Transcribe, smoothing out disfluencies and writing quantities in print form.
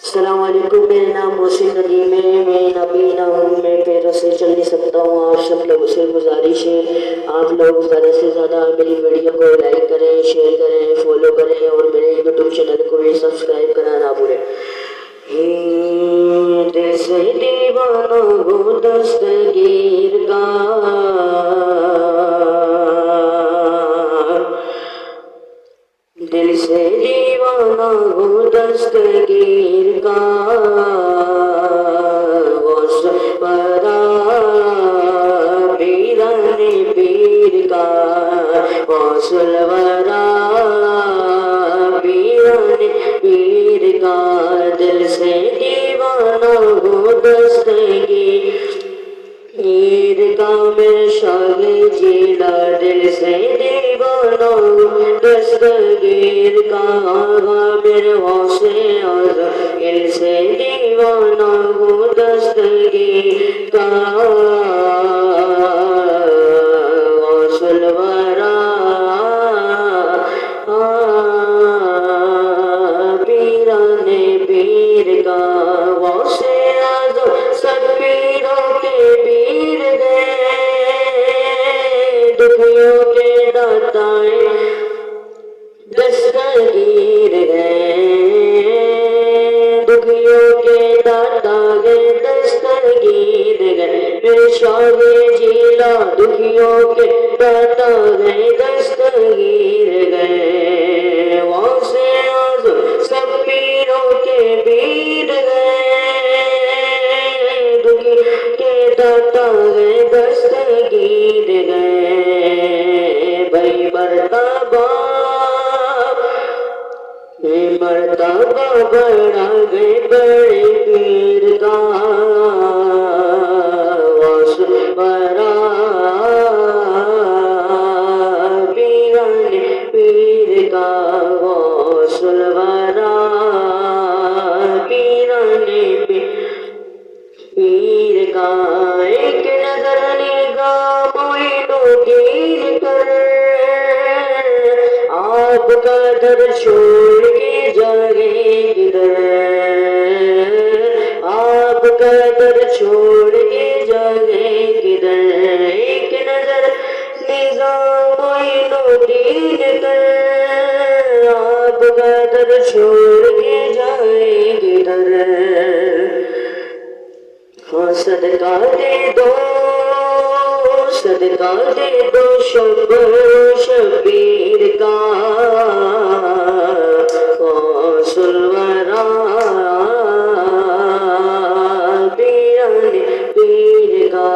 अस्सलाम वालेकुम। मेरा नाम मोहसिन नदीम है। मैं नबीना हूँ, मैं पैरों से चल नहीं सकता हूँ। आप सब लोगों से गुजारिश है, आप लोग ज़्यादा से ज़्यादा मेरी वीडियो को लाइक करें, शेयर करें, फॉलो करें और मेरे यूट्यूब चैनल को भी सब्सक्राइब करना ना भूलें। दिल से दीवाना हूँ दस्तगीर का, दिल से दीवाना हूँ दस्तगीर का, परा पीराने पीर का, वरा पीराने पीर का। दिल से दीवाना हूँ दस्तगीर का, मेरे शागे जिला। दिल से दीवाना हूँ दस्तगीर का, मेरे हौसले आज़ा। दिल से दीवाना हूँ दस्तगीर का, वरा पीराने पीर का, हौसले आज़ा। सब पीरों के पीर गए, दुखियों के दाताए दस्तगीर गए, दुखियों के दाता गए दस्तगीर गए। मेरे शागे जिला दुखियों के दाता गए दस्तगीर गए, वहाँ से आज सब पीरों के पीर गए, दुखी के दाता गए दस्तगीर गए। भाई मर्तबा मर्तबा बड़ा गए बड़े पीर का, वरा पीराने पीर का, वरा पीराने पीर का। एक नजर निगाह मोइनो गिर कर, आपका दर छोड़ के जाए किधर, आपका दर छोड़ के जाए किधर। एक नजर निगाह मोइनो गिर कर, आपका दर छोड़ के जाए किधर। हाँ सदका दे दो, सदका दे दो शबीर का, वरा पीराने पीर का।